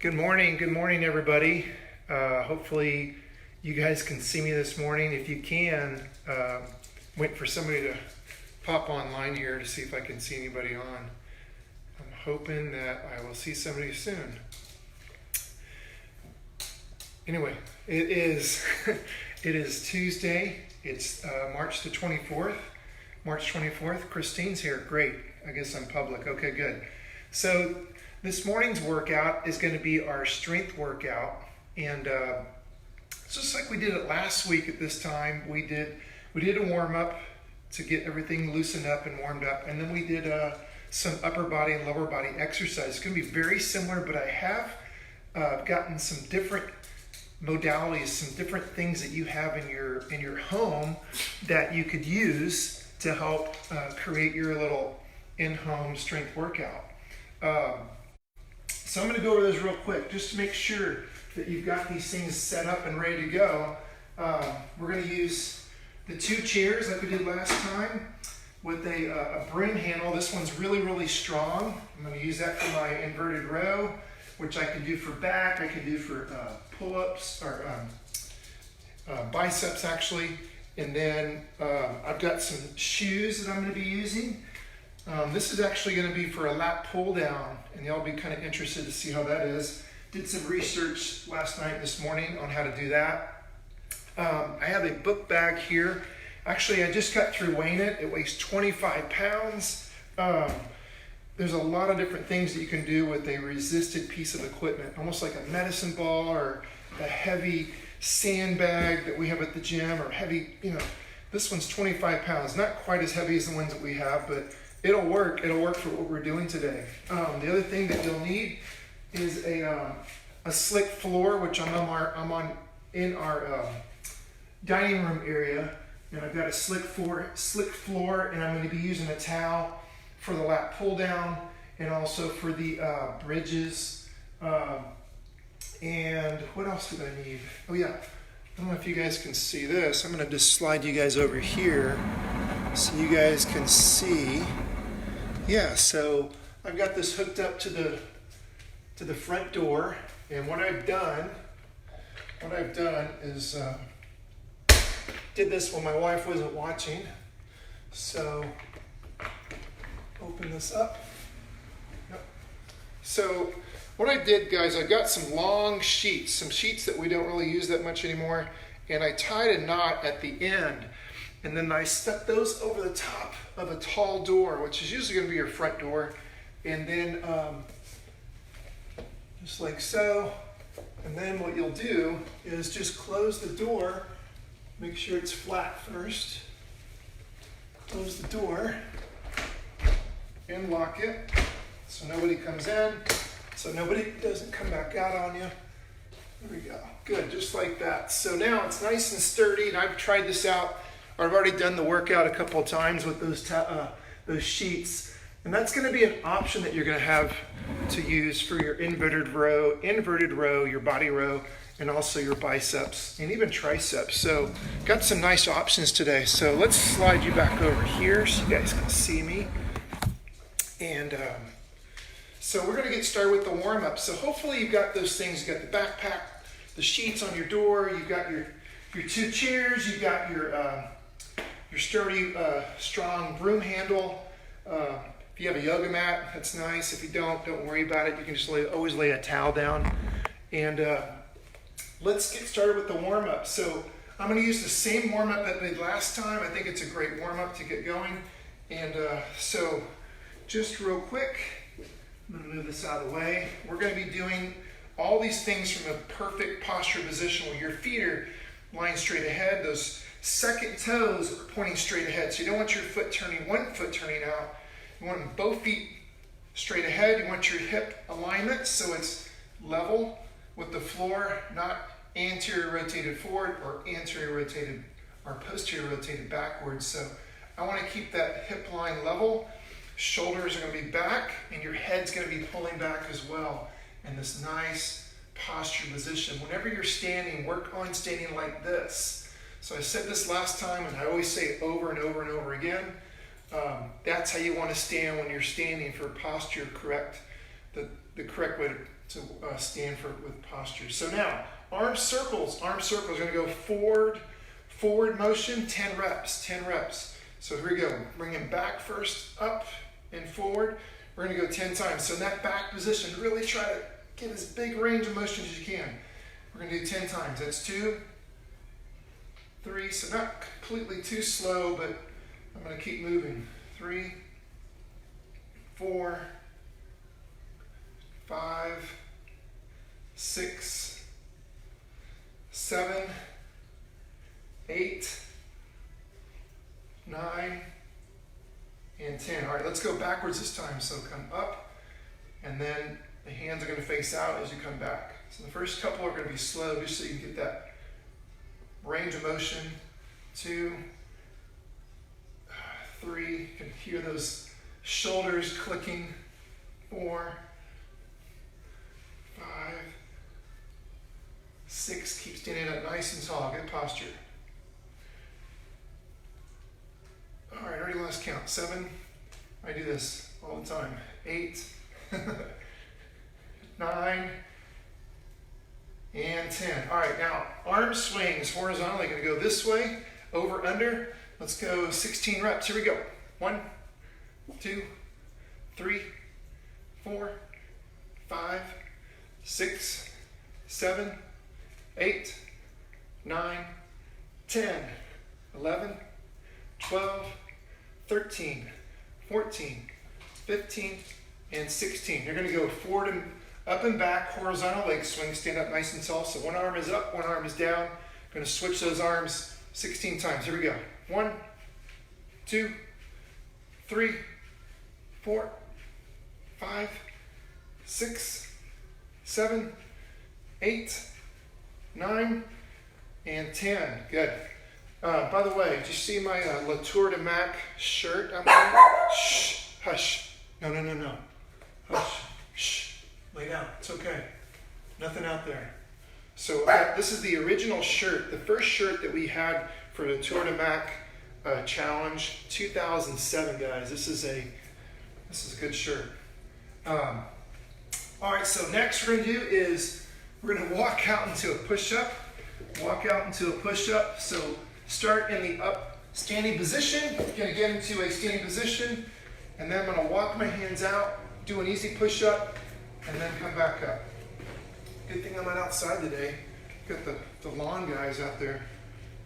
Good morning, everybody. Hopefully, you guys can see me this morning. If you can, wait for somebody to pop online here to see if I can see anybody on. I'm hoping that I will see somebody soon. Anyway, it is it is Tuesday. It's March the 24th. March 24th. Christine's here. Great. I guess I'm public. Okay, good. So this morning's workout is going to be our strength workout, and just like we did it last week at this time, we did a warm up to get everything loosened up and warmed up, and then we did some upper body and lower body exercise. It's going to be very similar, but I have gotten some different modalities, some different things that you have in your home that you could use to help create your little in-home strength workout. So I'm going to go over those real quick just to make sure that you've got these things set up and ready to go. We're going to use the two chairs like we did last time with a broom handle. This one's really, really strong. I'm going to use that for my inverted row, which I can do for back, I can do for pull-ups or biceps actually. And then I've got some shoes that I'm going to be using. This is actually going to be for a lat pull down, and y'all be kind of interested to see how that is. Did some research last night, this morning on how to do that. I have a book bag here. Actually, I just got through weighing it. It weighs 25 pounds. There's a lot of different things that you can do with a resisted piece of equipment, almost like a medicine ball or a heavy sandbag that we have at the gym, or heavy, this one's 25 pounds. Not quite as heavy as the ones that we have, but it'll work. It'll work for what we're doing today. The other thing that you'll need is a slick floor, which I'm on in our dining room area, and I've got a slick floor, and I'm going to be using a towel for the lat pull down and also for the bridges. And what else did I need? Oh yeah, I don't know if you guys can see this. I'm going to just slide you guys over here so you guys can see. Yeah, so I've got this hooked up to the front door, and what I've done is did this when my wife wasn't watching. So open this up. Yep. So what I did, guys, I got some long sheets, some sheets that we don't really use that much anymore, and I tied a knot at the end. And then I stuck those over the top of a tall door, which is usually going to be your front door. And then just like so. And then what you'll do is just close the door. Make sure it's flat first. Close the door and lock it so nobody comes in, so nobody doesn't come back out on you. There we go. Good, just like that. So now it's nice and sturdy, and I've tried this out. I've already done the workout a couple of times with those sheets, and that's going to be an option that you're going to have to use for your inverted row, your body row, and also your biceps and even triceps. So got some nice options today. So let's slide you back over here so you guys can see me. And so we're going to get started with the warm-up. So hopefully you've got those things. You've got the backpack, the sheets on your door, you've got your two chairs, you've got your sturdy, strong broom handle. If you have a yoga mat, that's nice. If you don't worry about it. You can just always lay a towel down. And let's get started with the warm-up. So I'm going to use the same warm-up that I did last time. I think it's a great warm-up to get going. And so just real quick, I'm going to move this out of the way. We're going to be doing all these things from a perfect posture position where your feet are lying straight ahead. Those second toes are pointing straight ahead. So you don't want your one foot turning out. You want both feet straight ahead. You want your hip alignment so it's level with the floor, not anterior rotated forward or anterior rotated or posterior rotated backwards. So I want to keep that hip line level. Shoulders are going to be back, and your head's going to be pulling back as well in this nice posture position. Whenever you're standing, work on standing like this. So I said this last time, and I always say it over and over and over again. That's how you want to stand when you're standing for posture correct. The the correct way to stand with posture. So now, arm circles. Arm circles are going to go forward motion, 10 reps, 10 reps. So here we go. Bring him back first, up and forward. We're going to go 10 times. So in that back position, really try to get as big range of motion as you can. We're going to do 10 times. That's 2, 3, so not completely too slow, but I'm going to keep moving. 3, 4, 5, 6, 7, 8, 9, and 10. All right, let's go backwards this time. So come up, and then the hands are going to face out as you come back. So the first couple are going to be slow, just so you can get that range of motion. 2, 3, you can hear those shoulders clicking. 4, 5, 6, keep standing up nice and tall, good posture. All right, already lost count. 7, I do this all the time. 8, 9, and 10. All right, now arm swings horizontally. Going to go this way, over, under. Let's go 16 reps. Here we go. 1, 2, 3, 4, 5, 6, 7, 8, 9, 10, 11, 12, 13, 14, 15, and 16. You're going to go forward and up and back, horizontal leg swing, stand up nice and tall. So one arm is up, one arm is down. I'm going to switch those arms 16 times. Here we go. 1, 2, 3, 4, 5, 6, 7, 8, 9, and 10. Good. By the way, did you see my La Tour de Mac shirt I'm wearing? Shh, hush. No. Hush, shh. Lay down. It's okay. Nothing out there. So this is the original shirt, the first shirt that we had for the Tour de Mac challenge, 2007, guys. This is a good shirt. All right. So next we're gonna do is we're gonna walk out into a push-up. Walk out into a push-up. So start in the up standing position. Gonna get into a standing position, and then I'm gonna walk my hands out, do an easy push-up, and then come back up. Good thing I'm not outside today. Got the lawn guys out there.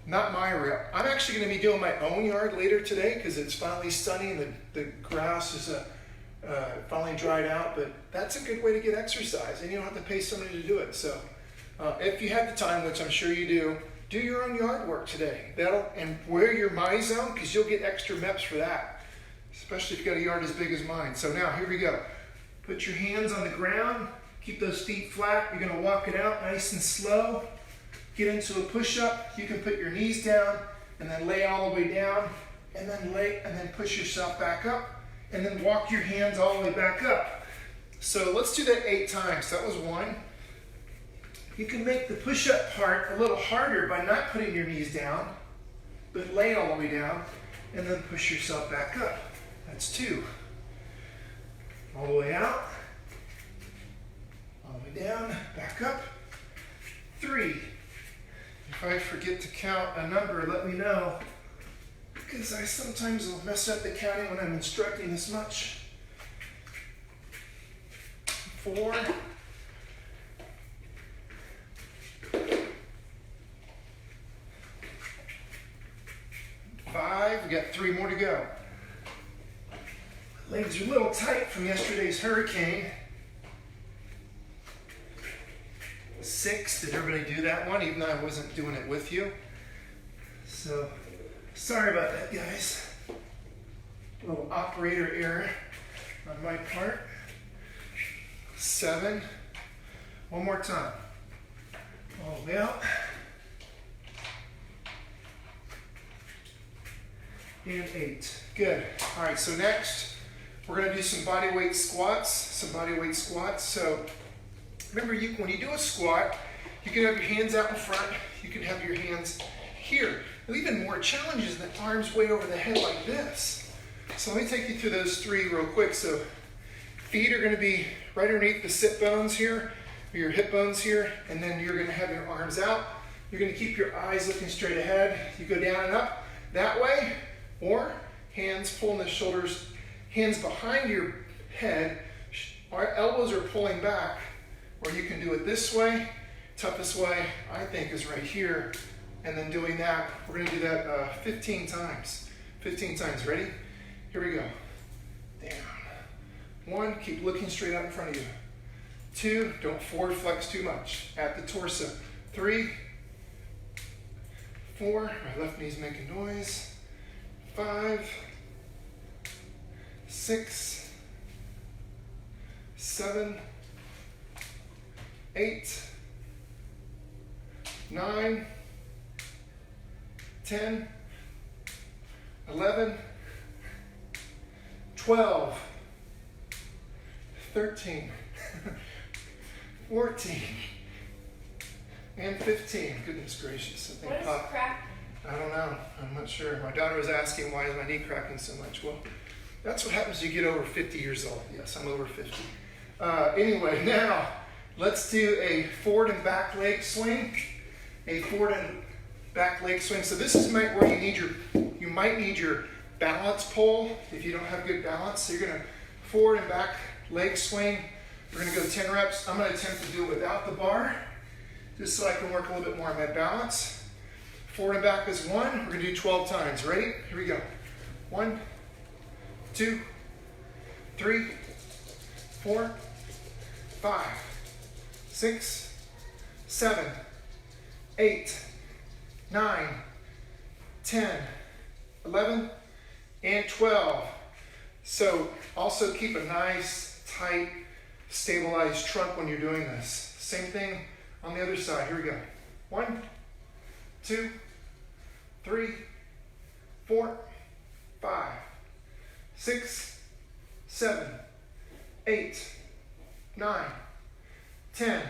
Not my rep. I'm actually going to be doing my own yard later today because it's finally sunny and the grass is finally dried out. But that's a good way to get exercise, and you don't have to pay somebody to do it. So if you have the time, which I'm sure you do your own yard work today. And wear your MyZone because you'll get extra reps for that, especially if you've got a yard as big as mine. So now here we go. Put your hands on the ground. Keep those feet flat. You're going to walk it out nice and slow. Get into a push-up. You can put your knees down and then lay all the way down, and then push yourself back up, and then walk your hands all the way back up. So let's do that 8 times. That was 1. You can make the push-up part a little harder by not putting your knees down, but lay all the way down, and then push yourself back up. That's 2. All the way out, all the way down, back up. 3. If I forget to count a number, let me know, because I sometimes will mess up the counting when I'm instructing this much. 4. 5. We got 3 more to go. Legs are a little tight from yesterday's hurricane. 6, did everybody do that one, even though I wasn't doing it with you? So, sorry about that, guys. A little operator error on my part. 7. One more time. All the way out. And 8. Good. All right, so next, we're going to do some body weight squats. So remember, when you do a squat, you can have your hands out in front. You can have your hands here. And even more challenges, the arms way over the head like this. So let me take you through those 3 real quick. So feet are going to be right underneath the sit bones here, or your hip bones here, and then you're going to have your arms out. You're going to keep your eyes looking straight ahead. You go down and up that way, or hands pulling the shoulders, hands behind your head, our elbows are pulling back, or you can do it this way. Toughest way, I think, is right here, and then doing that. We're going to do that 15 times. 15 times. Ready? Here we go. Down. 1, keep looking straight out in front of you. 2, don't forward flex too much at the torso. 3, 4, my left knee's making noise. 5, 6, 7, 8, 9, 10, 11, 12, 13, 14, and 15. Goodness gracious. I think what is crack? I don't know. I'm not sure. My daughter was asking, why is my knee cracking so much? Well, that's what happens when you get over 50 years old. Yes, I'm over 50. Anyway, now let's do a forward and back leg swing. A forward and back leg swing. So this is where you might need your balance pole if you don't have good balance. So you're going to forward and back leg swing. We're going to go 10 reps. I'm going to attempt to do it without the bar, just so I can work a little bit more on my balance. Forward and back is 1. We're going to do 12 times. Ready? Here we go. 1, 2, 3, 4, 5, 6, 7, 8, 9, 10, 11, and 12. So also keep a nice, tight, stabilized trunk when you're doing this. Same thing on the other side. Here we go. 1, 2, 3, 4, 5, 6, 7, 8, 9, 10,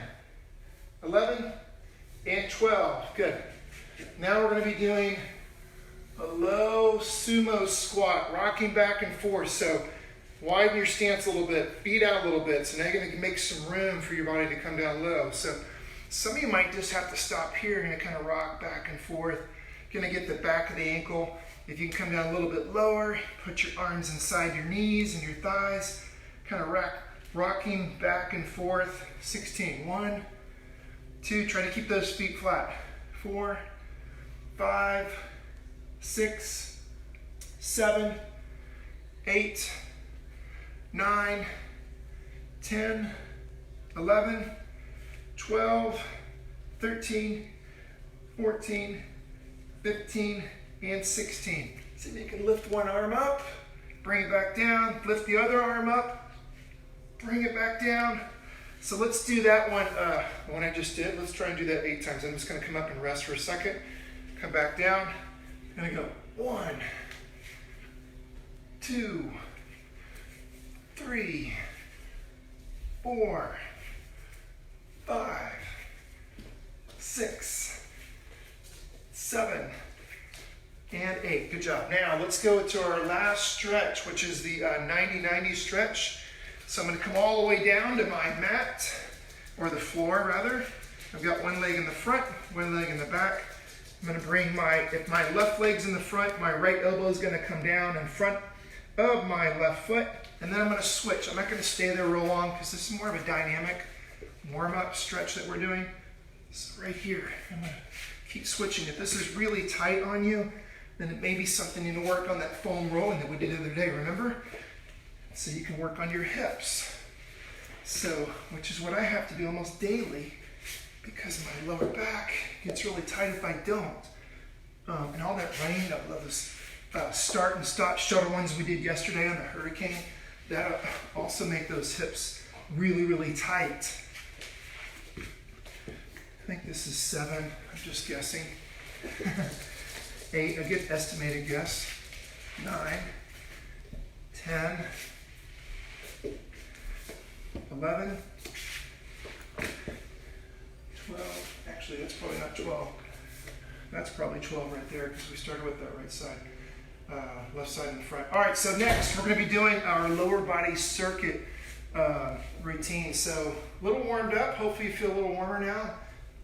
11, and 12. Good. Now we're going to be doing a low sumo squat, rocking back and forth. So widen your stance a little bit, feet out a little bit. So now you're going to make some room for your body to come down low. So some of you might just have to stop here. You're going to kind of rock back and forth. You're going to get the back of the ankle. If you can come down a little bit lower, put your arms inside your knees and your thighs. Kind of rocking back and forth. 16. 1, 2. Try to keep those feet flat. 4, 5, 6, 7, 8, 9, 10, 11, 12, 13, 14, 15, and 16. See if you can lift one arm up, bring it back down, lift the other arm up, bring it back down. So let's do that one I just did. Let's try and do that 8 times. I'm just going to come up and rest for a second. Come back down. I'm going to go 1, 2, 3, 4, 5, 6, 7, and 8. Good job. Now let's go to our last stretch, which is the 90-90 stretch. So I'm going to come all the way down to my mat, or the floor rather. I've got one leg in the front, one leg in the back. I'm going to bring if my left leg's in the front, my right elbow is going to come down in front of my left foot. And then I'm going to switch. I'm not going to stay there real long because this is more of a dynamic warm-up stretch that we're doing. So right here, I'm going to keep switching. If this is really tight on you, then it may be something you need to work on that foam rolling that we did the other day, remember? So you can work on your hips. So, which is what I have to do almost daily because my lower back gets really tight if I don't. And all that running, I love this start and stop shuttle ones we did yesterday on the Hurricane. That'll also make those hips really, really tight. I think this is 7, I'm just guessing. 8, a good estimated guess. 9, 10, 11, 12, actually that's probably not 12. That's probably 12 right there because we started with that right side, left side in the front. All right, so next we're going to be doing our lower body circuit routine. So a little warmed up. Hopefully you feel a little warmer now.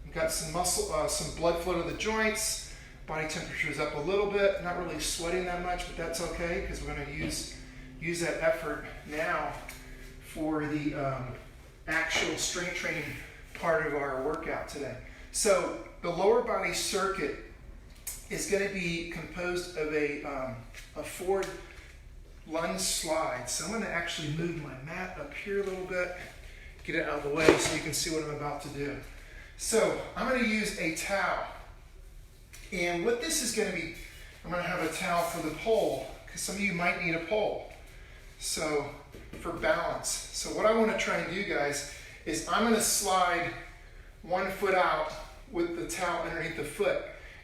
We've got some muscle, some blood flow to the joints. Body temperature is up a little bit. Not really sweating that much, but that's okay because we're going to use that effort now for the actual strength training part of our workout today. So the lower body circuit is going to be composed of a forward lunge slide. So I'm going to actually move my mat up here a little bit, get it out of the way so you can see what I'm about to do. So I'm going to use a towel. And what this is going to be, I'm going to have a towel for the pole, because some of you might need a pole. So for balance. So what I want to try and do, guys, is I'm going to slide one foot out with the towel underneath the foot.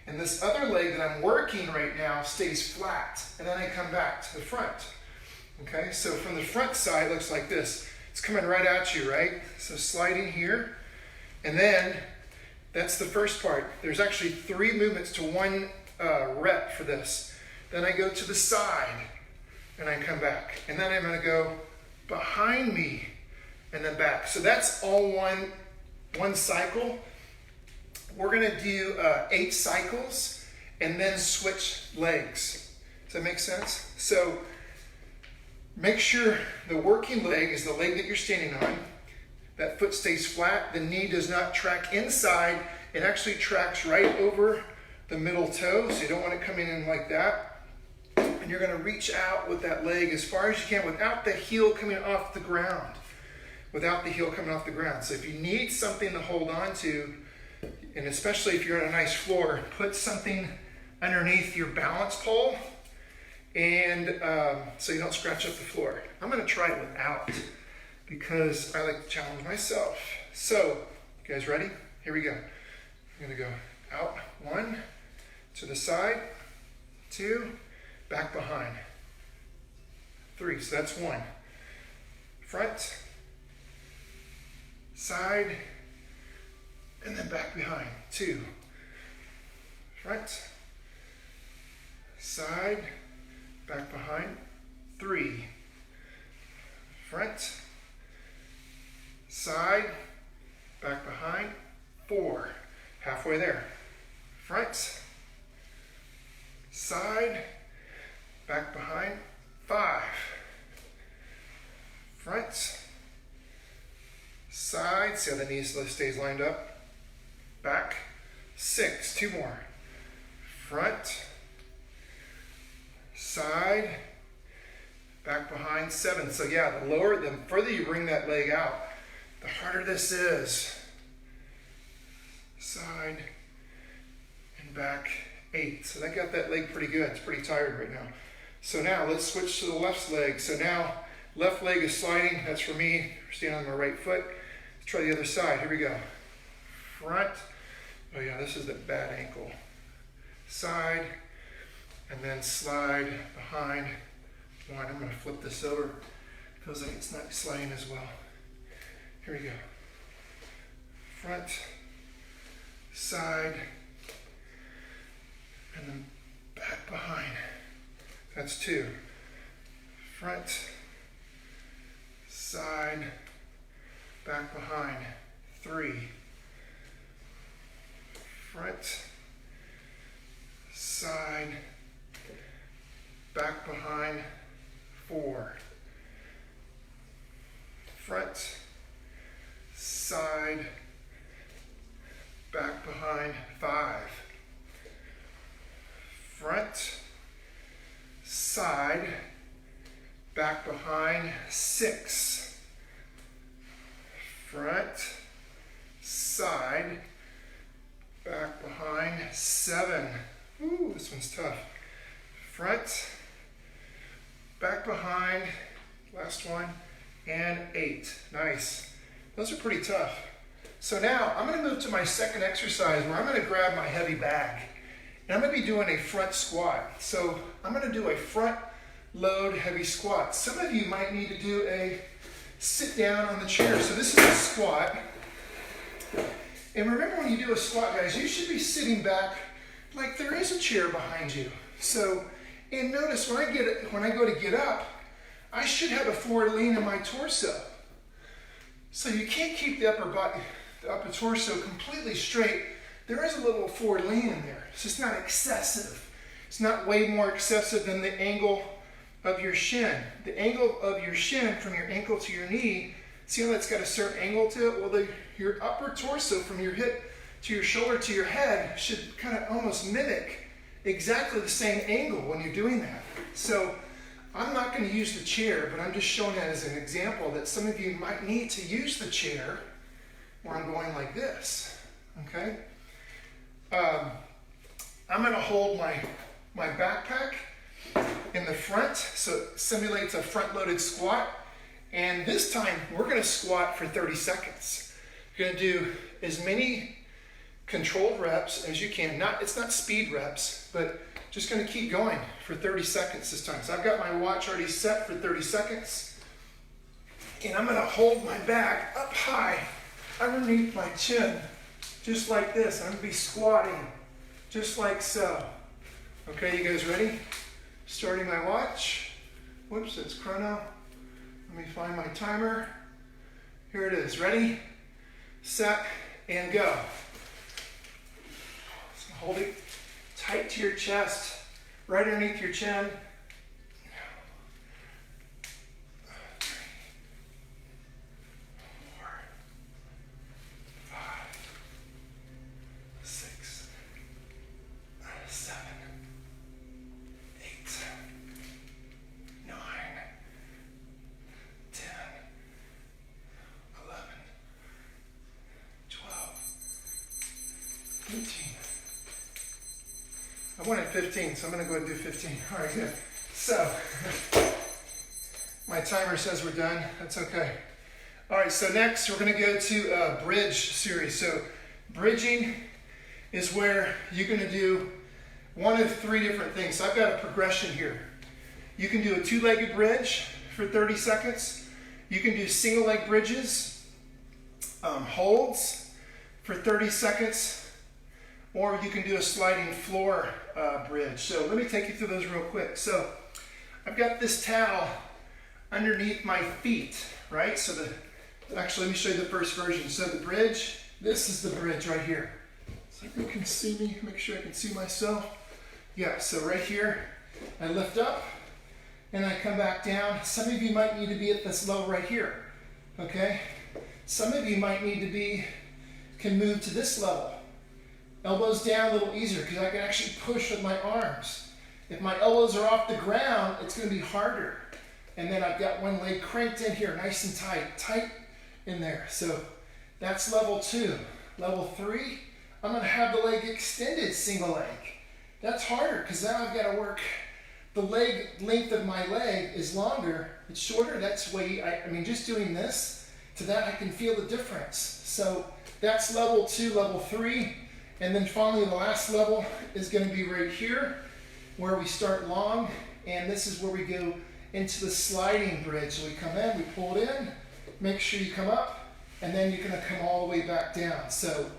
And this other leg that I'm working right now stays flat. And then I come back to the front. Okay, so from the front side, it looks like this. It's coming right at you, right? So sliding here. And then that's the first part. There's actually 3 movements to 1 rep for this. Then I go to the side and I come back. And then I'm going to go behind me and then back. So that's all one cycle. We're going to do 8 cycles and then switch legs. Does that make sense? So make sure the working leg is the leg that you're standing on. That foot stays flat. The knee does not track inside. It actually tracks right over the middle toe. So you don't want it coming in like that. And you're going to reach out with that leg as far as you can without the heel coming off the ground. Without the heel coming off the ground. So if you need something to hold on to, and especially if you're on a nice floor, put something underneath your balance pole, and so you don't scratch up the floor. I'm going to try it without, because I like to challenge myself. So, you guys ready? Here we go. I'm going to go out, 1, to the side, 2, back behind, 3. So that's 1. Front, side, and then back behind. 2. Front, side, back behind. 3. Front, side, back behind. 4. Halfway there. Front, side, back behind. 5. Front, side. See how the knee stays lined up? Back. 6. 2 more. Front, side, back behind. 7. So yeah, the further you bring that leg out, the harder this is. Side and back. 8. So that got that leg pretty good. It's pretty tired right now. So now let's switch to the left leg. So now left leg is sliding. That's for me. Standing on my right foot. Let's try the other side. Here we go. Front. Oh yeah, this is the bad ankle. Side, and then slide behind. 1. I'm going to flip this over. Feels like it's not sliding as well. Here we go. Front, side, and then back behind. That's 2. Front, side, back behind. 3. Front, side, back behind. 4. Front, side, back behind. 5. Front, side, back behind. 6. Front, side, back behind. 7. Ooh, this one's tough. Front, back behind, last one, and 8. Nice. Those are pretty tough. So now I'm going to move to my second exercise where I'm going to grab my heavy bag. And I'm going to be doing a front squat. So I'm going to do a front load heavy squat. Some of you might need to do a sit down on the chair. So this is a squat. And remember, when you do a squat, guys, you should be sitting back like there is a chair behind you. So, and notice when I go to get up, I should have a forward lean in my torso. So you can't keep the upper body, the upper torso completely straight. There is a little forward lean in there. It's just not excessive. It's not way more excessive than the angle of your shin. The angle of your shin from your ankle to your knee, see how that's got a certain angle to it? Well, your upper torso from your hip to your shoulder to your head should kind of almost mimic exactly the same angle when you're doing that. So I'm not going to use the chair, but I'm just showing that as an example that some of you might need to use the chair where I'm going like this, okay? I'm going to hold my backpack in the front, so it simulates a front-loaded squat. And this time, we're going to squat for 30 seconds. You're going to do as many controlled reps as you can. It's not speed reps, but just going to keep going for 30 seconds this time. So I've got my watch already set for 30 seconds. And I'm going to hold my back up high underneath my chin, just like this. I'm going to be squatting, just like so. Okay, you guys ready? Starting my watch. Whoops, it's chrono. Let me find my timer. Here it is. Ready, set, and go. So hold it tight to your chest, right underneath your chin. 3, 4, 5, 6, 7, 8, 9, 10, 11, 12, 13. I wanted 15, so I'm going to go ahead and do 15. All right, good. So, my timer says we're done. That's okay. All right, so next we're going to go to a bridge series. So, bridging is where you're going to do one of 3 different things. So, I've got a progression here. You can do a 2-legged bridge for 30 seconds. You can do single leg bridges, holds for 30 seconds. Or you can do a sliding floor bridge. So let me take you through those real quick. So I've got this towel underneath my feet, right? So actually, let me show you the first version. So the bridge, this is the bridge right here. So if you can see me, make sure I can see myself. Yeah, so right here, I lift up and I come back down. Some of you might need to be at this level right here, okay? Some of you might need to can move to this level. Elbows down a little easier because I can actually push with my arms. If my elbows are off the ground, it's going to be harder. And then I've got one leg cranked in here, nice and tight in there. So that's level 2. Level 3, I'm going to have the leg extended single leg. That's harder because now I've got to work. The leg length of my leg is longer. It's shorter. That's way, I mean, just doing this to that, I can feel the difference. So that's level 2, level 3. And then finally, the last level is going to be right here, where we start long, and this is where we go into the sliding bridge. So we come in, we pull it in, make sure you come up, and then you're going to come all the way back down. So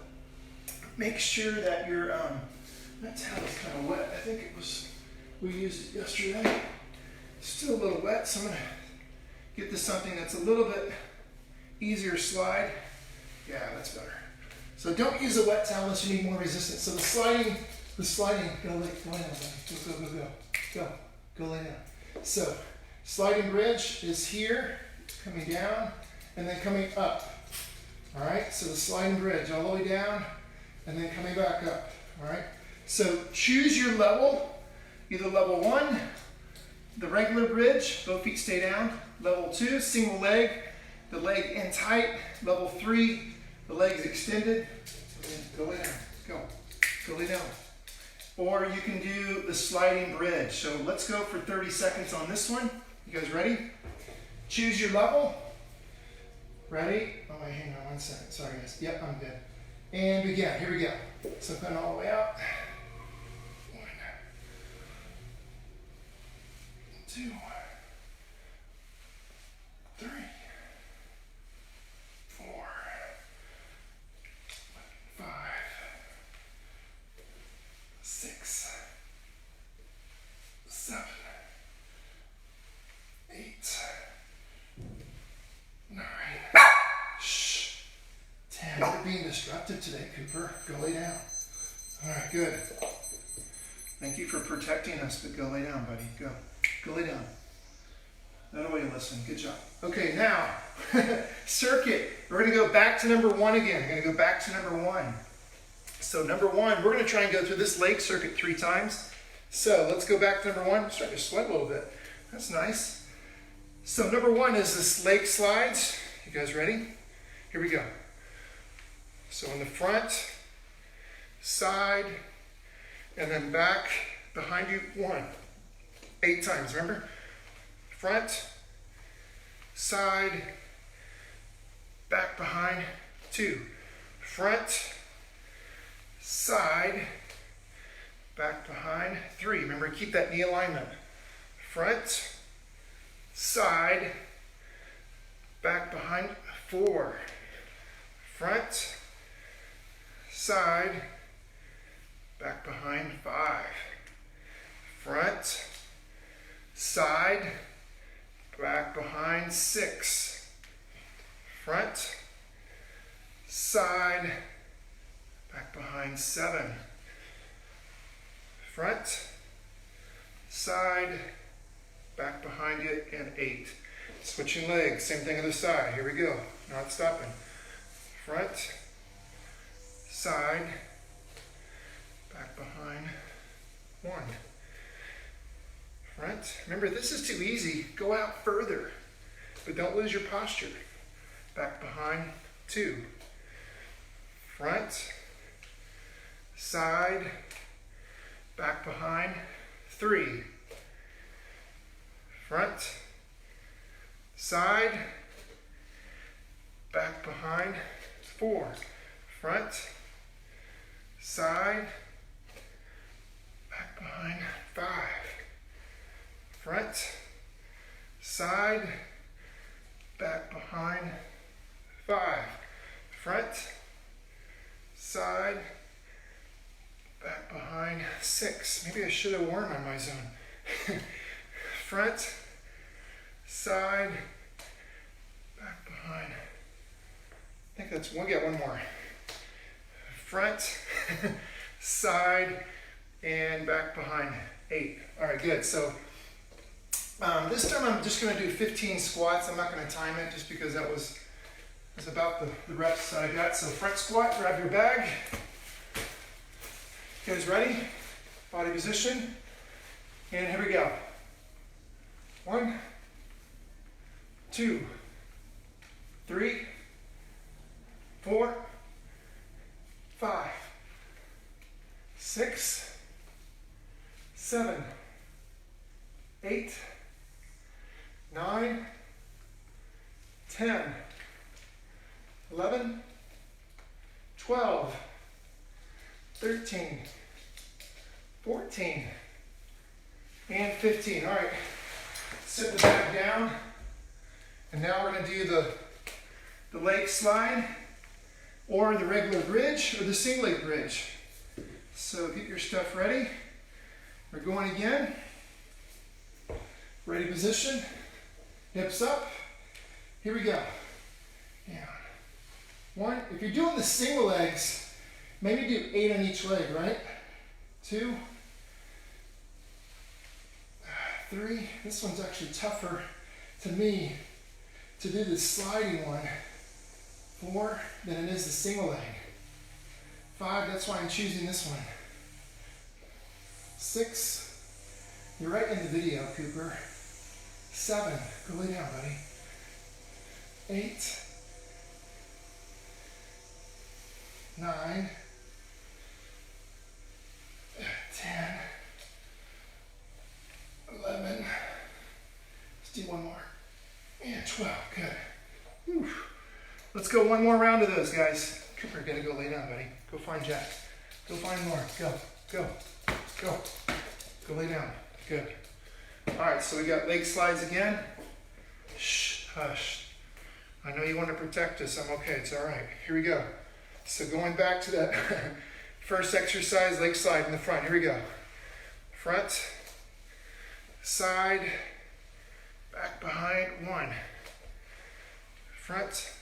make sure that your, that towel's kind of wet. I think it was, we used it yesterday. It's still a little wet, so I'm going to get to something that's a little bit easier slide. Yeah, that's better. So don't use a wet towel unless you need more resistance. So the sliding, go lay down, go lay down. So sliding bridge is here, coming down, and then coming up. All right, so the sliding bridge all the way down, and then coming back up. All right, so choose your level, either level 1, the regular bridge, both feet stay down. Level 2, single leg, the leg in tight. Level 3, the leg's extended. Go lay down. Go lay down. Or you can do the sliding bridge. So let's go for 30 seconds on this one. You guys ready? Choose your level. Ready? Oh, hang on 1 second. Sorry, guys. Yep, I'm good. And begin. Here we go. So come all the way out. 1, 2, 3, 4, 5, 6, 7, 8, 9. You're being disruptive today, Cooper. Go lay down. All right, good. Thank you for protecting us, but go lay down, buddy. Go. Go lay down. That way you listen. Good job. Okay, now, circuit. We're going to go back to number 1 again. We're going to go back to number 1. So number 1, we're going to try and go through this leg circuit 3 times. So let's go back to number 1. I'm starting to sweat a little bit. That's nice. So number 1 is this leg slides. You guys ready? Here we go. So in the front, side, and then back behind you. 1. 8 times, remember? Front, side, back behind. 2. Front, side, back behind. 3. Remember, keep that knee alignment. Front, side, back behind. 4. Front, side, back behind. 5. Front, side, back behind. 6. Front, side, back behind. 7. Front, side, back behind you, and 8. Switching legs, same thing other side. Here we go. Not stopping. Front, side, back behind. 1. Front. Remember, this is too easy. Go out further, but don't lose your posture. Back behind. 2. Front, side, back behind. 3. Front, side, back behind. 4. Front, side, back behind. 5. Front, side, back behind. 5. Front, side, back behind. 6. Maybe I should have worn on my zone. Front, side, back behind. I think that's one. Get one more. Front, side, and back behind. 8. All right, good. So this time I'm just going to do 15 squats. I'm not going to time it just because that was about the reps that I got. So front squat, grab your bag. You guys ready? Body position. And here we go. 1, 2, 3, 4, 5, 6, 7, 8, 9, 10, 11, 12, 13, 14, and 15. All right, sit the back down. And now we're going to do the leg slide, or the regular bridge, or the single leg bridge. So get your stuff ready. We're going again. Ready position. Hips up. Here we go. Down. 1. If you're doing the single legs, maybe do 8 on each leg, right? 2. 3. This one's actually tougher to me to do the sliding one. 4 than it is the single leg. 5, that's why I'm choosing this one. 6, you're right in the video, Cooper. 7, go lay down, buddy. 8, 9, 10, 11, let's do one more. And 12, good. Whew. Let's go one more round of those, guys. Cooper, gotta go lay down, buddy. Go find Jack. Go find more. Go, go, go. Go lay down. Good. All right, so we got leg slides again. Shh, hush. I know you want to protect us. I'm okay, it's all right. Here we go. So going back to that first exercise, leg slide in the front. Here we go. Front, side, back behind. 1. Front,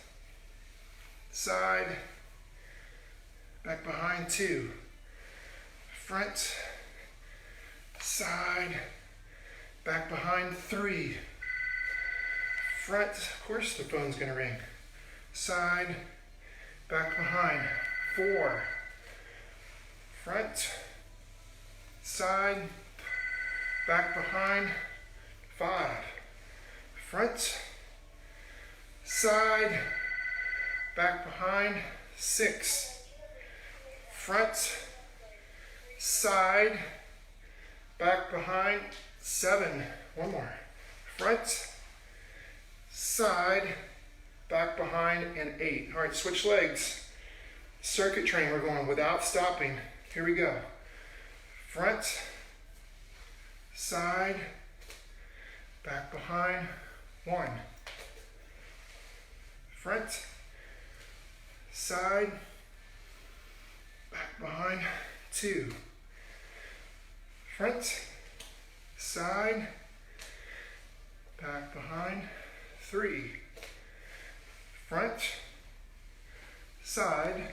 side, back behind 2, front, side, back behind 3, front, of course the phone's gonna ring, side, back behind 4, front, side, back behind 5, front, side, back behind 6, front, side, back behind 7, one more, front, side, back behind, and 8. All right, switch legs. Circuit training, we're going without stopping. Here we go. Front, side, back behind, 1. Front, side, back behind, 2. Front, side, back behind, 3. Front, side,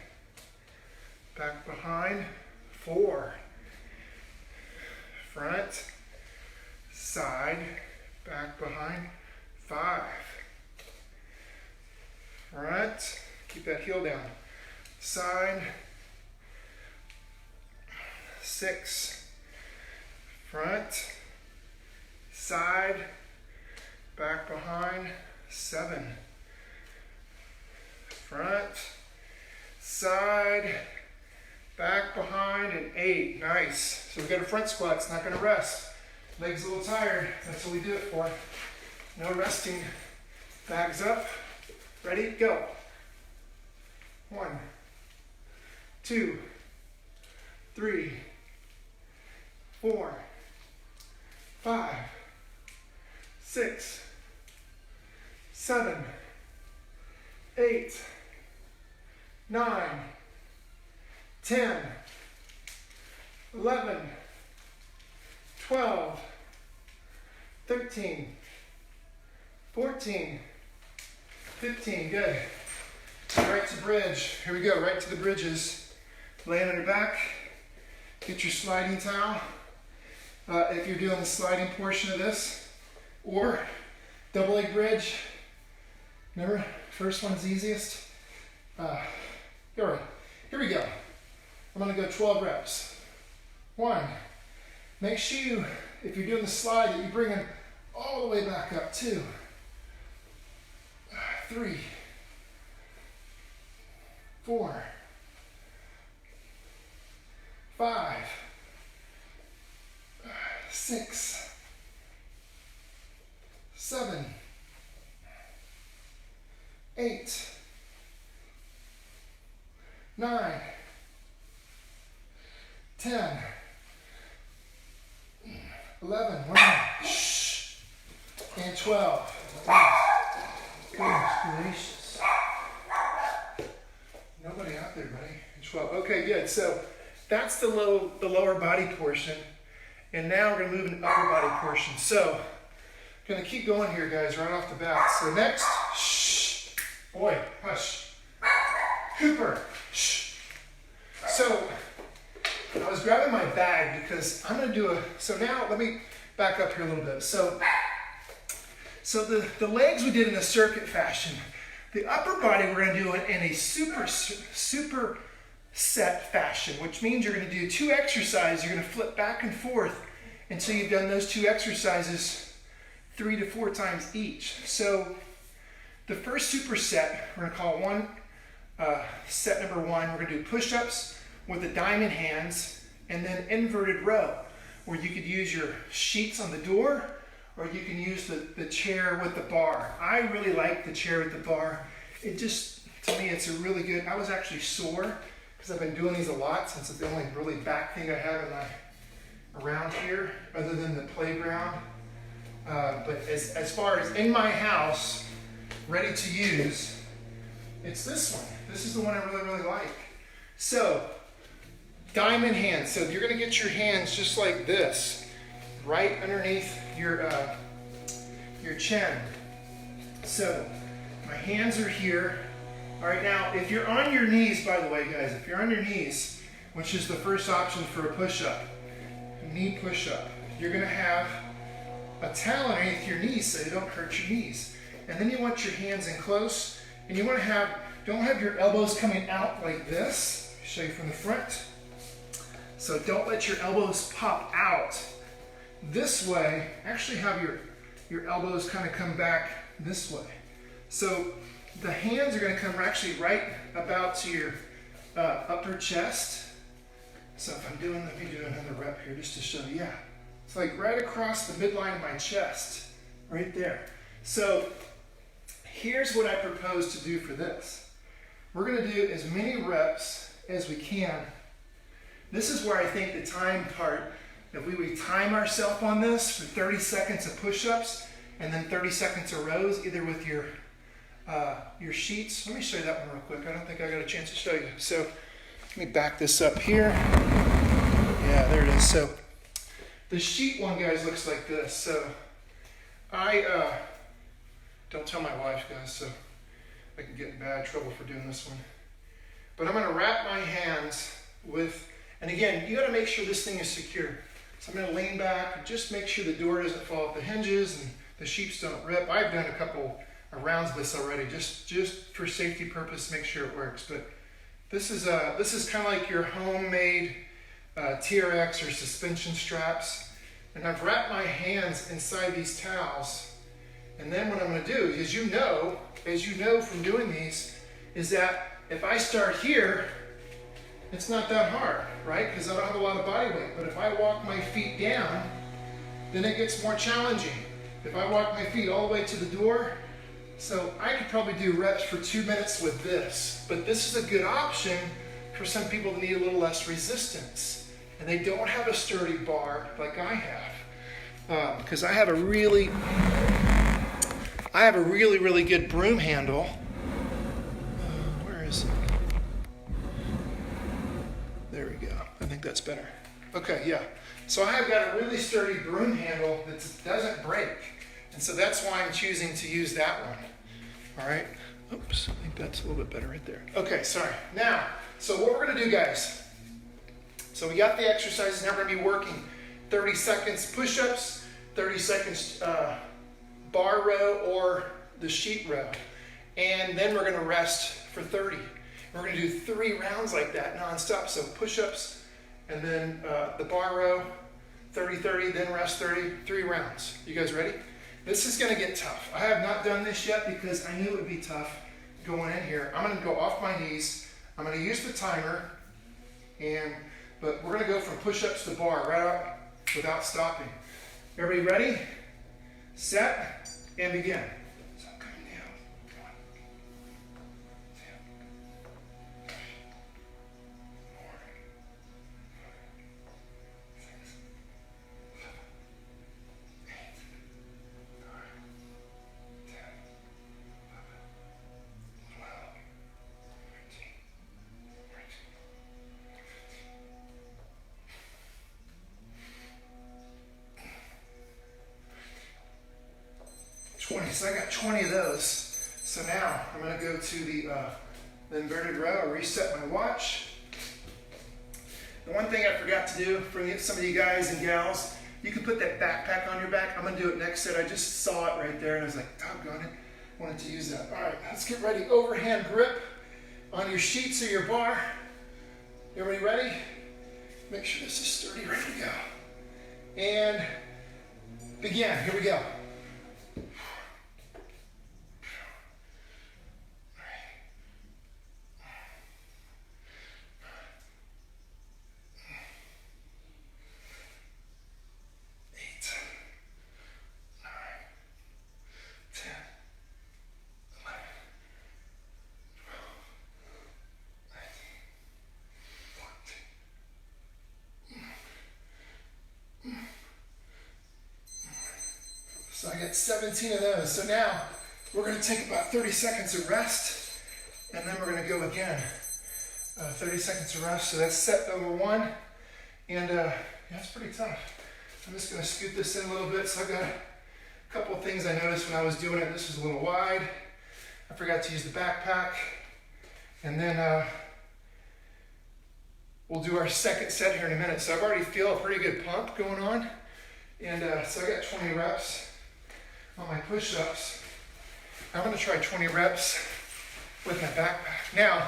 back behind, 4. Front, side, back behind, 5. Front, keep that heel down, side, 6. Front, side, back behind, 7. Front, side, back behind, and 8. Nice. So we've got a front squat. It's not going to rest. Legs a little tired. That's what we do it for. No resting. Bags up. Ready? Go. 1, 2, 3, 4, 5, 6, 7, 8, 9, 10, 11, 12, 13, 14, 15, good. Right to bridge. Here we go, right to the bridges. Laying on your back. Get your sliding towel. If you're doing the sliding portion of this. Or double leg bridge. Remember, first one's easiest. All right, here we go. I'm gonna go 12 reps. 1, make sure you, if you're doing the slide, that you bring them all the way back up. 2, 3, 4, 5, 6, 7, 8, 9, 10, 11, one more. Shh. And 12. Goodness gracious. Nobody out there, buddy. And 12. Okay, good. So that's the lower body portion. And now we're going to move into upper body portion. So I'm going to keep going here, guys, right off the bat. So next, shh. Boy, hush. Cooper, shh. So I was grabbing my bag because I'm going to do so now let me back up here a little bit. So the legs we did in a circuit fashion. The upper body we're going to do it in a super set fashion, which means you're going to do 2 exercises. You're going to flip back and forth until you've done those 2 exercises 3 to 4 times each. So the first superset, we're going to call one set number 1. We're going to do push-ups with the diamond hands and then inverted row, where you could use your sheets on the door or you can use the chair with the bar. I really like the chair with the bar. It just, to me, it's a really good, I was actually sore because I've been doing these a lot since it's the only really back thing I have around here other than the playground. But as far as in my house, ready to use, it's this one. This is the one I really, really like. So, diamond hands. So you're going to get your hands just like this, right underneath your chin. So my hands are here, All right, now, if you're on your knees, by the way, guys, if you're on your knees, which is the first option for a push-up, knee push-up, you're gonna have a towel underneath your knees so you don't hurt your knees. And then you want your hands in close, and you wanna don't have your elbows coming out like this. I'll show you from the front. So don't let your elbows pop out this way. Actually have your elbows kind of come back this way. So the hands are gonna come actually right about to your upper chest. So if let me do another rep here just to show you. Yeah, it's like right across the midline of my chest, right there. So here's what I propose to do for this. We're gonna do as many reps as we can. This is where I think the time part, if we would time ourselves on this for 30 seconds of push-ups and then 30 seconds of rows, either with your sheets. Let me show you that one real quick. I don't think I got a chance to show you. So let me back this up here. Yeah, there it is. So the sheet one, guys, looks like this. So I don't tell my wife, guys, so I can get in bad trouble for doing this one. But I'm gonna wrap my hands with, and again, you gotta make sure this thing is secure. So I'm gonna lean back, just make sure the door doesn't fall off the hinges and the sheets don't rip. I've done a couple rounds of this already, just for safety purpose, make sure it works. But this is kind of like your homemade TRX or suspension straps. And I've wrapped my hands inside these towels. And then what I'm gonna do, as you know from doing these, is that if I start here, it's not that hard, right? Because I don't have a lot of body weight. But if I walk my feet down, then it gets more challenging. If I walk my feet all the way to the door, so I could probably do reps for 2 minutes with this. But this is a good option for some people that need a little less resistance. And they don't have a sturdy bar like I have. Because I have a really good broom handle. Where is it? There we go. I think that's better. Okay, yeah. So I have got a really sturdy broom handle that doesn't break. And so that's why I'm choosing to use that one. All right. Oops, I think that's a little bit better right there. Okay, sorry. Now, so what we're gonna do, guys, so we got the exercises. Now we're gonna be working 30 seconds push-ups, 30 seconds bar row or the sheet row. And then we're gonna rest for 30. We're gonna do 3 rounds like that nonstop. So push-ups and then the bar row, 30, 30, then rest 30, 3 rounds. You guys ready? This is gonna get tough. I have not done this yet because I knew it would be tough going in here. I'm gonna go off my knees. I'm gonna use the timer, but we're gonna go from push-ups to bar right up without stopping. Everybody ready? Set, and begin. So I'm coming down. 1, 2, 3, 4, 5, 6, 7, 8, 9, 10, 11, 12, 13, 14, 20. So I got 20 of those. So now I'm going to go to the inverted row. I reset my watch. The one thing I forgot to do for some of you guys and gals, you can put that backpack on your back. I'm going to do it next set. I just saw it right there and I was like, doggone it, I wanted to use that. All right, let's get ready. Overhand grip on your sheets or your bar. Everybody ready? Make sure this is sturdy, ready to go. And begin. Here we go. 17 of those. So now we're going to take about 30 seconds of rest, and then we're going to go again. 30 seconds of rest. So that's set number 1, and yeah, it's pretty tough. I'm just going to scoot this in a little bit. So I've got a couple of things I noticed when I was doing it. This was a little wide. I forgot to use the backpack. And then we'll do our second set here in a minute. So I've already feel a pretty good pump going on. And so I got 20 reps on my push-ups. I'm gonna try 20 reps with my backpack. Now,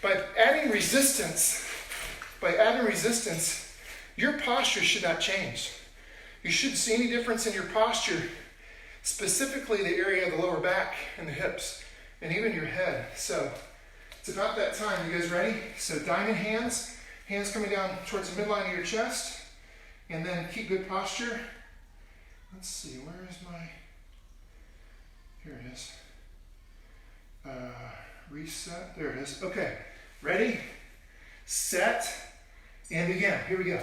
by adding resistance, your posture should not change. You shouldn't see any difference in your posture, specifically the area of the lower back and the hips, and even your head. So it's about that time. You guys ready? So diamond hands, hands coming down towards the midline of your chest, and then keep good posture. Let's see, where is my, here it is. Reset, there it is. Okay, ready, set, and begin. Here we go.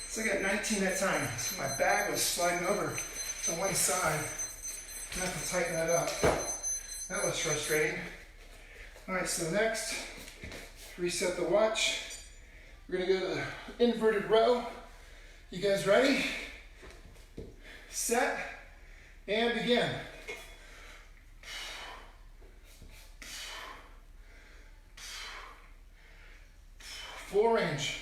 So I got 19 that time. So my bag was sliding over to one side. I have to tighten that up. That was frustrating. All right, so next, reset the watch. We're gonna go to the inverted row. You guys ready? Set, and begin. Full range.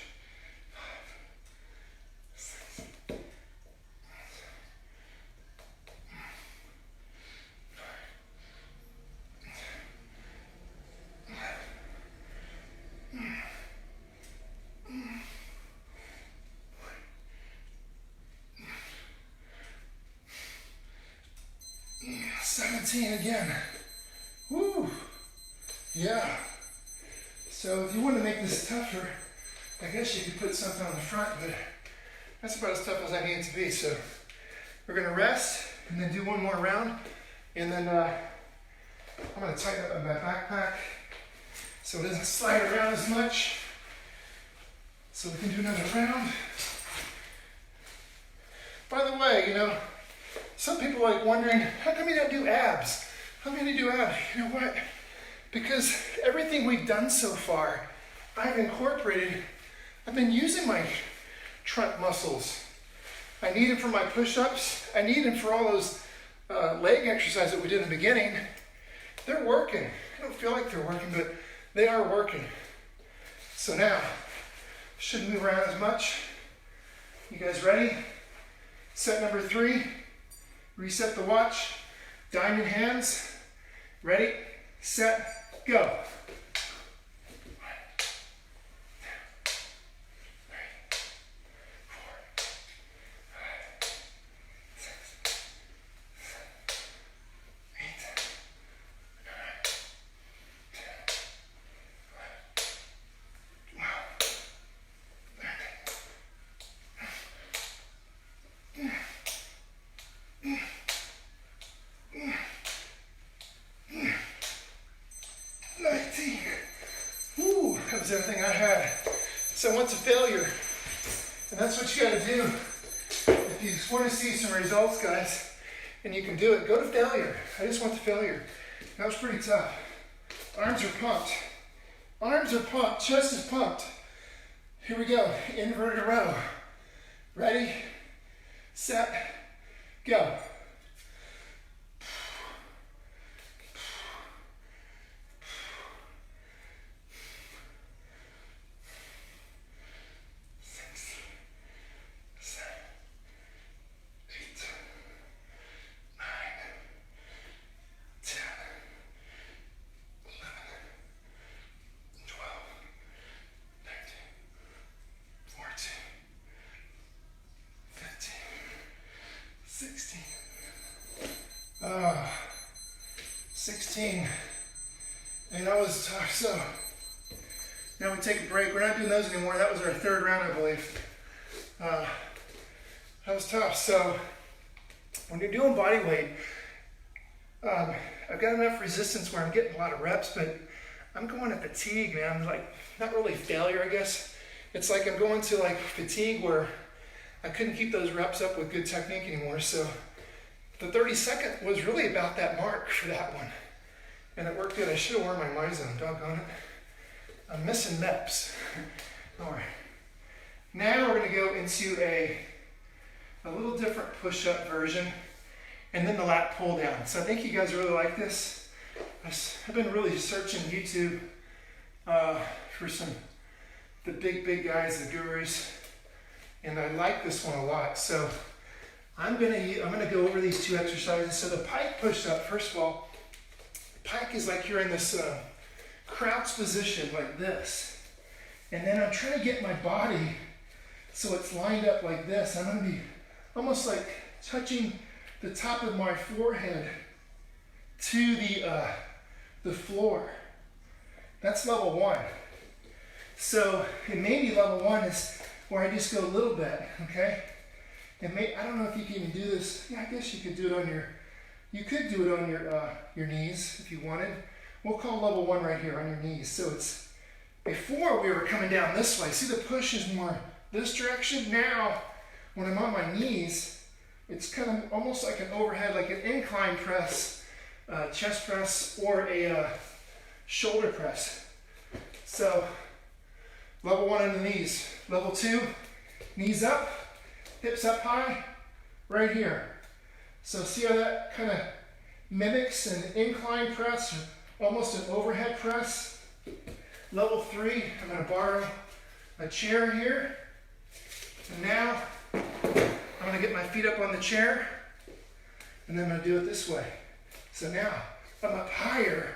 17 again. Woo! Yeah. So if you want to make this tougher, I guess you could put something on the front, but that's about as tough as I need it to be. So we're gonna rest and then do one more round. And then I'm gonna tighten up my backpack so it doesn't slide around as much. So we can do another round. By the way, you know, some people are like wondering, how come you don't do abs? How come you do abs? You know what? Because everything we've done so far, I've been using my trunk muscles. I need them for my push-ups. I need them for all those leg exercises that we did in the beginning. They're working. I don't feel like they're working, but they are working. So now, shouldn't move around as much. You guys ready? Set number 3. Reset the watch. Diamond hands. Ready, set, go. 19. Woo, that was everything I had. So what's a failure? And that's what you gotta do. If you just wanna see some results, guys, and you can do it, go to failure. I just want the failure. That was pretty tough. Arms are pumped. Arms are pumped, chest is pumped. Here we go, inverted row. Ready, set, go. Oh, 16. And that was tough. So now we take a break. We're not doing those anymore. That was our 3rd round, I believe. That was tough. So when you're doing body weight, I've got enough resistance where I'm getting a lot of reps, but I'm going to fatigue, man. Like, not really failure, I guess. It's like I'm going to like fatigue where I couldn't keep those reps up with good technique anymore. So the 32nd was really about that mark for that one. And it worked good. I should have worn my MyZone, doggone it. I'm missing MEPS. All right. Now we're going to go into a little different push-up version and then the lat pull down. So I think you guys really like this. I've been really searching YouTube for the big guys, the gurus, and I like this one a lot. So I'm gonna go over these two exercises. So the pike push-up, first of all, pike is like you're in this crouch position like this, and then I'm trying to get my body so it's lined up like this. I'm gonna be almost like touching the top of my forehead to the floor. That's level 1. So it may be level 1 is where I just go a little bit, okay? I don't know if you can even do this. Yeah, I guess you could do it on your knees if you wanted. We'll call level 1 right here on your knees. So it's, before we were coming down this way. See, the push is more this direction. Now, when I'm on my knees, it's kind of almost like an overhead, like an incline press, chest press, or a shoulder press. So, level 1 on the knees. Level 2, knees up, hips up high, right here. So see how that kind of mimics an incline press, or almost an overhead press. Level 3, I'm going to borrow a chair here. And now, I'm going to get my feet up on the chair, and then I'm going to do it this way. So now, I'm up higher,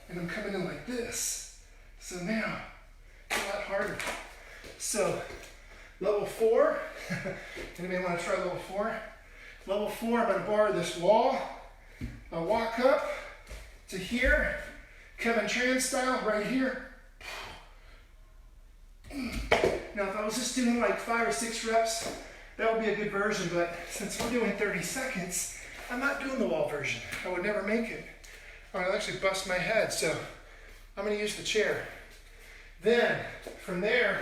and I'm coming in like this. So now, it's a lot harder. So, level 4, anybody want to try level 4? Level 4, I'm going to borrow this wall. I'll walk up to here, Kevin Tran style, right here. Now, if I was just doing like 5 or 6 reps, that would be a good version, but since we're doing 30 seconds, I'm not doing the wall version. I would never make it. Or I'll actually bust my head, so I'm going to use the chair. Then, from there,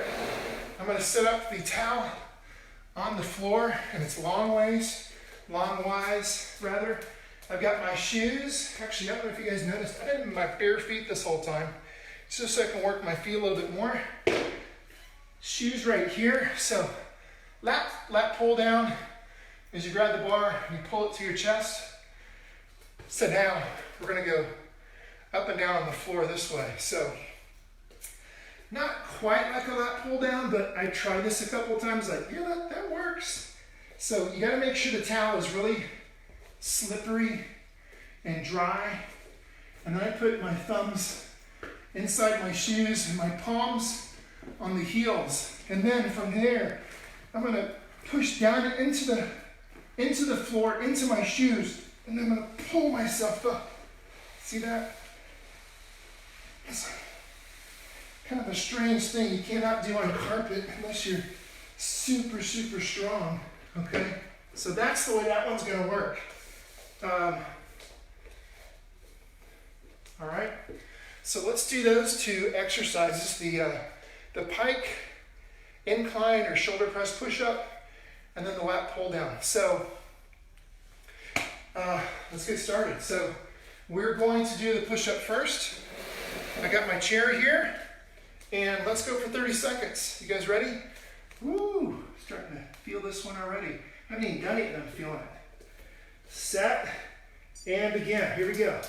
I'm going to set up the towel on the floor, and it's longwise, rather. I've got my shoes. Actually, I don't know if you guys noticed, I didn't have my bare feet this whole time, just so I can work my feet a little bit more. Shoes right here. So, lat pull down is you grab the bar and you pull it to your chest. So now we're going to go up and down on the floor this way. So not quite like a lat pull down, but I tried this a couple of times, like, yeah, that works. So you got to make sure the towel is really slippery and dry. And then I put my thumbs inside my shoes and my palms on the heels. And then from there, I'm going to push down into the floor, into my shoes, and then I'm going to pull myself up. See that? It's kind of a strange thing you cannot do on carpet unless you're super, super strong, okay? So that's the way that one's going to work. All right, so let's do those two exercises, the pike incline or shoulder press push-up, and then the lat pull down. So let's get started. So we're going to do the push-up first. I got my chair here, and let's go for 30 seconds. You guys ready? Woo, starting to feel this one already. I haven't even done it, and I'm feeling it. Set, and begin. Here we go.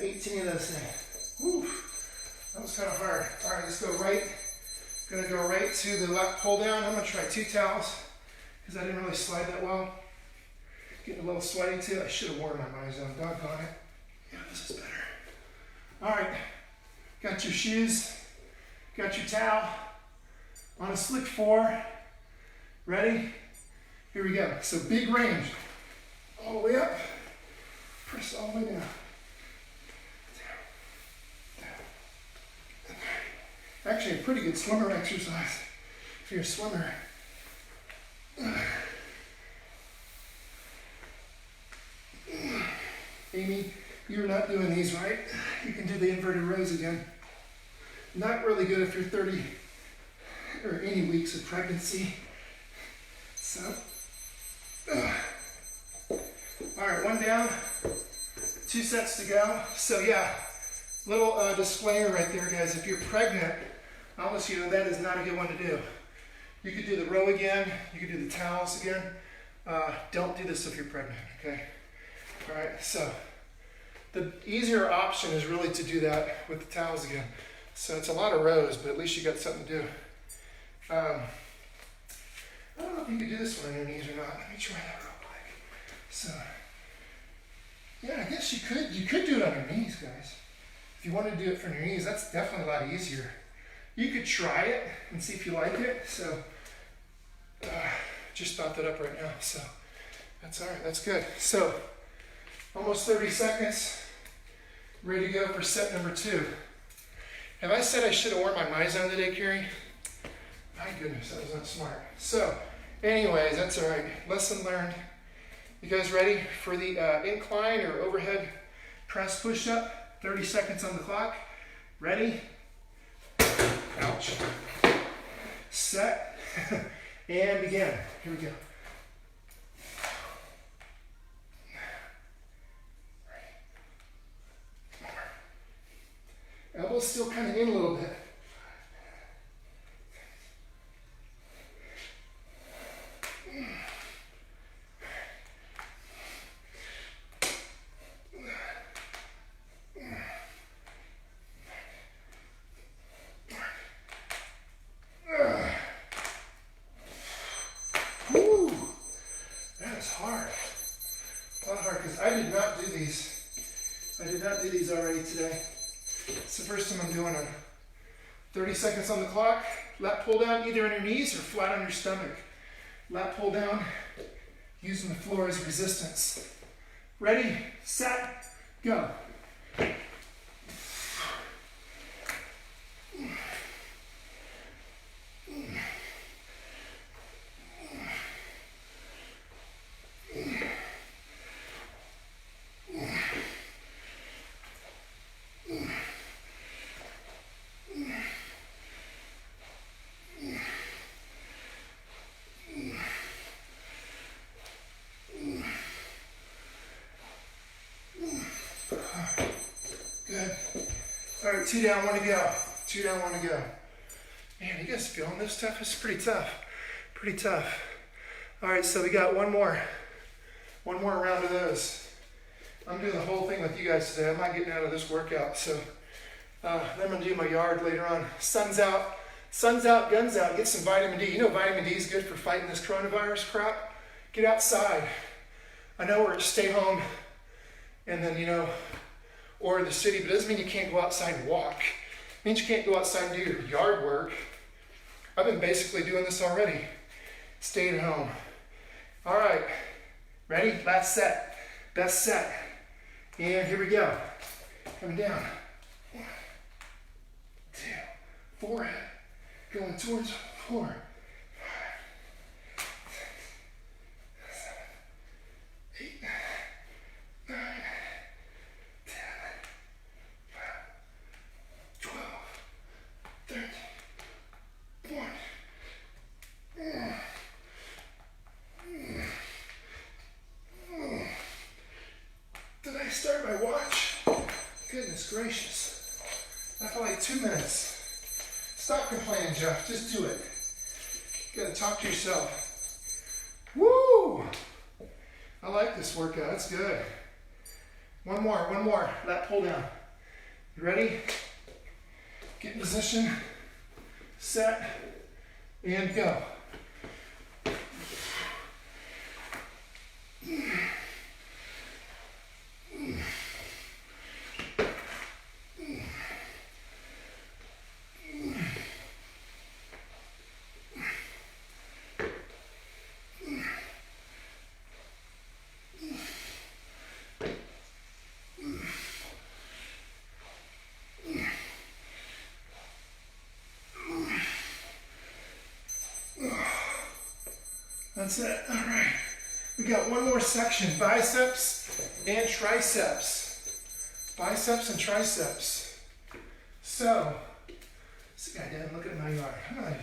18 of those things. Whew, that was kind of hard. All right, let's go right. Gonna go right to the lat pull down. I'm gonna try 2 towels because I didn't really slide that well. Getting a little sweaty too. I should have worn my MyZone. Doggone it. Yeah, this is better. All right, Got your shoes, got your towel. On a slick 4. Ready? Here we go. So big range. All the way up. Press all the way down. Actually, a pretty good swimmer exercise if you're a swimmer. Amy, you're not doing these right. You can do the inverted rows again. Not really good if you're 30 or any weeks of pregnancy. So, all right, 1 down, 2 sets to go. So yeah, little disclaimer right there, guys. If you're pregnant, I'll let you know that is not a good one to do. You could do the row again. You could do the towels again. Don't do this if you're pregnant, okay? All right, so the easier option is really to do that with the towels again. So it's a lot of rows, but at least you got something to do. I don't know if you could do this one on your knees or not. Let me try that real quick. So, yeah, I guess you could do it on your knees, guys. If you want to do it from your knees, that's definitely a lot easier. You could try it and see if you like it. So, just thought that up right now. So, that's all right. That's good. So, almost 30 seconds. Ready to go for set number 2. Have I said I should have worn my MyZone today, Carrie? My goodness, that was not smart. So, anyways, that's all right. Lesson learned. You guys ready for the incline or overhead press push-up? 30 seconds on the clock. Ready? Ouch. Set. And begin. Here we go. Elbows still kind of in a little bit. Whew. That is hard. A lot hard because I did not do these. I did not do these already today. It's the first time I'm doing them. 30 seconds on the clock. Lat pull down either on your knees or flat on your stomach. Lat pull down using the floor as resistance. Ready, set, go. Good. All right, 2 down, 1 to go. 2 down, 1 to go. Man, you guys feeling this stuff? It's pretty tough. Pretty tough. All right, so we got one more round of those. I'm doing the whole thing with you guys today. I'm not getting out of this workout. So then I'm gonna do my yard later on. Sun's out, guns out. Get some vitamin D. You know vitamin D is good for fighting this coronavirus crap. Get outside. I know we're at stay home, and then or the city, but it doesn't mean you can't go outside and walk. It means you can't go outside and do your yard work. I've been basically doing this already. Staying at home. All right, ready? Last set, best set. And here we go. Coming down. 1, 2, forehead. Going towards 4, 5, 6, 7, 8, 9, 10, 12, 13, 14. Did I start my watch? Goodness gracious. I feel like 2 minutes. Stop complaining, Jeff. Just do it. You gotta talk to yourself. Woo! I like this workout. It's good. One more. Lat pull down. You ready? Get in position. Set. And go. That's it. All right. We got one more section, biceps and triceps. Biceps and triceps. So, see, I didn't look at my yard.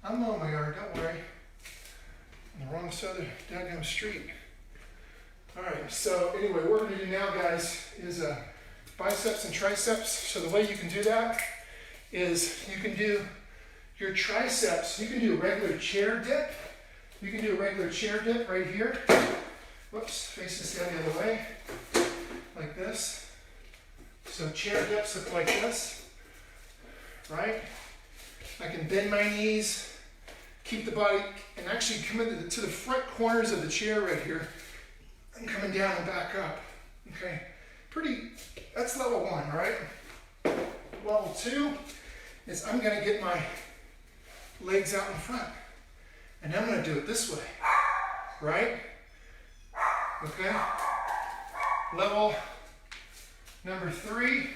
I'm mowing my yard, don't worry. On the wrong side of the daggone street. All right, so anyway, what we're gonna do now, guys, is biceps and triceps. So the way you can do that is you can do your triceps, you can do a regular chair dip. You can do a regular chair dip right here. Whoops, face this down the other way, like this. So chair dips look like this, right? I can bend my knees, keep the body, and actually come into to the front corners of the chair right here. I'm coming down and back up, okay? That's level one, all right? Level two is I'm gonna get my legs out in front. And I'm gonna do it this way, right? Okay? Level number three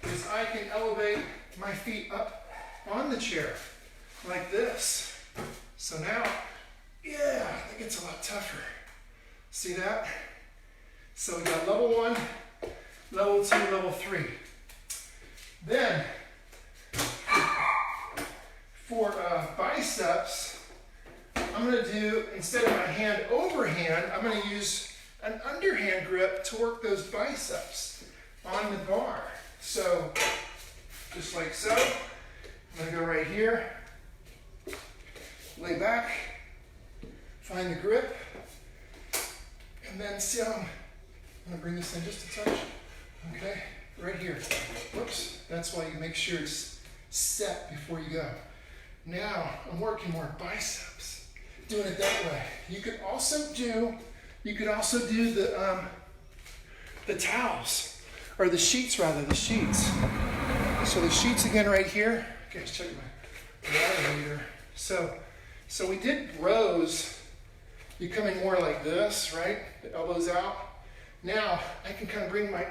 is I can elevate my feet up on the chair like this. So now, yeah, that gets a lot tougher. See that? So we got level one, level two, level three. Then, for biceps, I'm going to do, instead of my hand overhand, I'm going to use an underhand grip to work those biceps on the bar. So, just like so, I'm going to go right here, lay back, find the grip, and then see how I'm going to bring this in just a touch. Okay, right here. Whoops, that's why you make sure it's set before you go. Now, I'm working more biceps, doing it that way. You could also do the towels, or the sheets rather, the sheets. So the sheets again right here. Okay, let's check my water meter. So we did rows. You come in more like this, right? The elbows out. Now, I can kind of bring my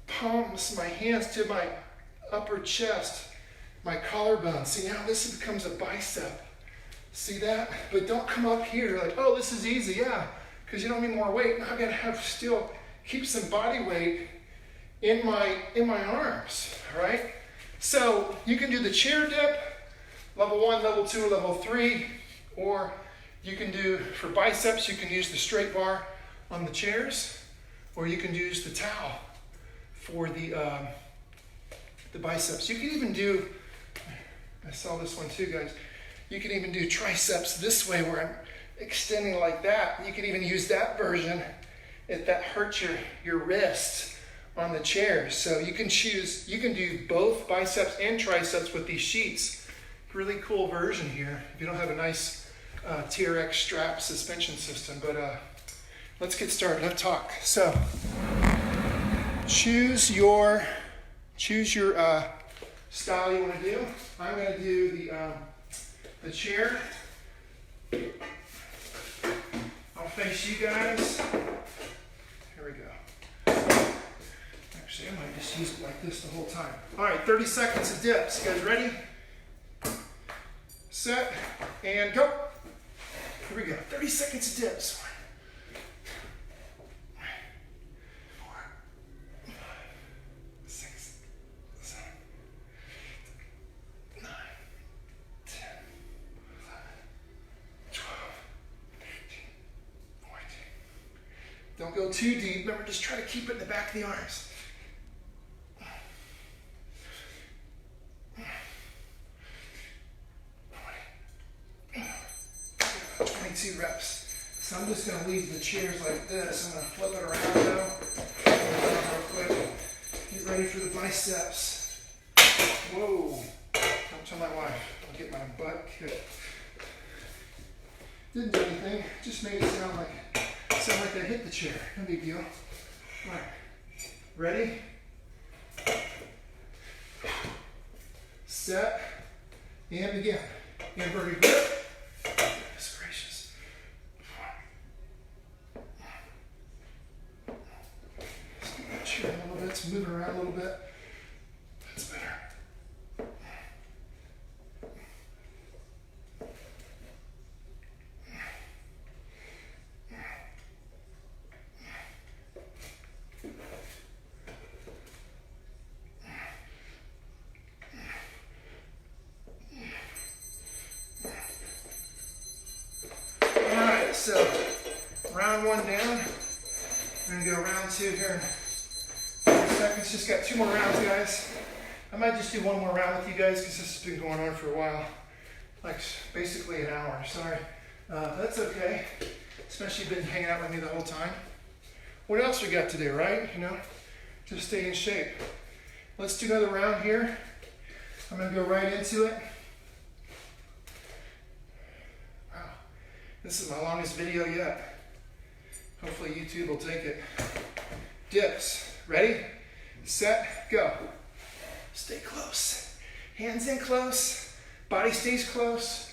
palms, my hands to my upper chest, my collarbone. See, now this becomes a bicep. See that? But don't come up here like, oh, this is easy, yeah, because you don't need more weight. Now I gotta have still keep some body weight in my arms, all right? So you can do the chair dip, level one, level two, level three, or you can do, for biceps, you can use the straight bar on the chairs, or you can use the towel for the biceps. You can even do, I saw this one too, guys. You can even do triceps this way where I'm extending like that. You can even use that version if that hurts your wrist on the chair. So you can choose, you can do both biceps and triceps with these sheets. Really cool version here if you don't have a nice TRX strap suspension system. But let's get started, let's talk. So choose your style you want to do. I'm going to do the chair. I'll face you guys. Here we go. Actually, I might just use it like this the whole time. All right, 30 seconds of dips. You guys ready? Set and go. Here we go. 30 seconds of dips. 4, don't go too deep. Remember, just try to keep it in the back of the arms. 22 reps. So I'm just going to leave the chairs like this. I'm going to flip it around though. Real quick. Get ready for the biceps. Whoa. Don't tell my wife. I'll get my butt kicked. Didn't do anything. Just made it sound like I hit the chair. No big deal. All right. Ready? Set. And begin. Inverted grip. Goodness gracious. Let's get that chair a little bit. Let's move it around a little bit. That's better. round one down. We're gonna go round two here in 30 seconds. Just got 2 more rounds, guys. I might just do 1 more round with you guys because this has been going on for a while. Like basically an hour, sorry. That's okay, especially been hanging out with me the whole time. What else we got to do, right? You know, just stay in shape. Let's do another round here. I'm gonna go right into it. Wow, this is my longest video yet. Hopefully YouTube will take it. Dips, ready, set, go. Stay close, hands in close, body stays close.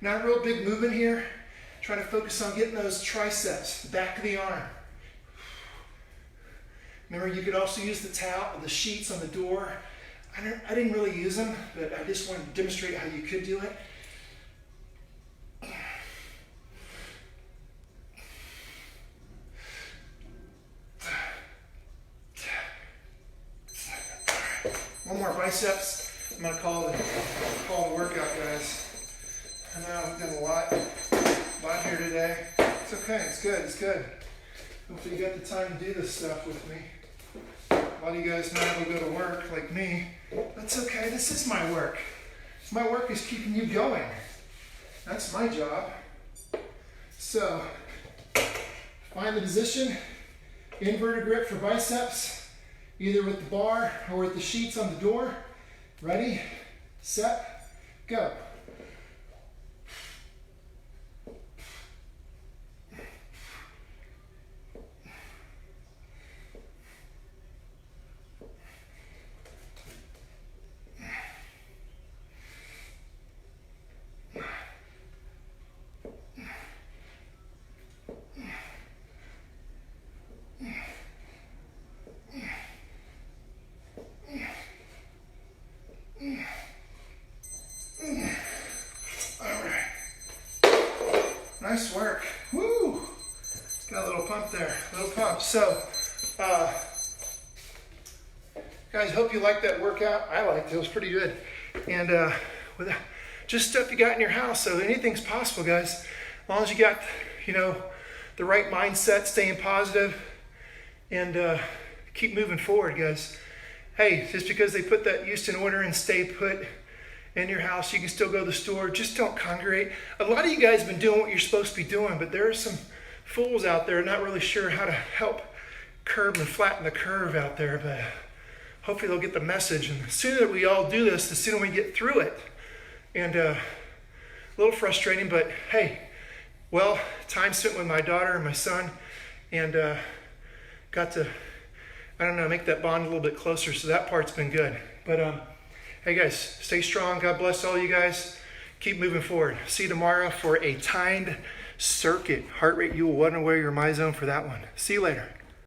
Not a real big movement here. Trying to focus on getting those triceps, back of the arm. Remember, you could also use the towel, the sheets on the door. I didn't really use them, but I just wanted to demonstrate how you could do it. One more biceps. I'm gonna call the workout, guys. I know I've done a lot here today. It's okay, it's good, it's good. Hopefully you got the time to do this stuff with me. A lot of you guys not able to go to work like me. That's okay, this is my work. My work is keeping you going. That's my job. So, find the position, inverted grip for biceps, either with the bar or with the sheets on the door. Ready, set, go. Nice work. Woo! Got a little pump there, a little pump. So, guys, hope you liked that workout. I liked it, it was pretty good. And with just stuff you got in your house, so anything's possible, guys. As long as you got, you know, the right mindset, staying positive, and keep moving forward, guys. Hey, just because they put that use in order and stay put in your house, you can still go to the store. Just don't congregate. A lot of you guys have been doing what you're supposed to be doing, but there are some fools out there not really sure how to help curb and flatten the curve out there. But hopefully they'll get the message. And the sooner that we all do this, the sooner we get through it. And a little frustrating, but hey, well, time spent with my daughter and my son, and got to, I don't know, make that bond a little bit closer. So that part's been good. But hey guys, stay strong. God bless all you guys. Keep moving forward. See you tomorrow for a timed circuit heart rate. You will want to wear your MyZone for that one. See you later.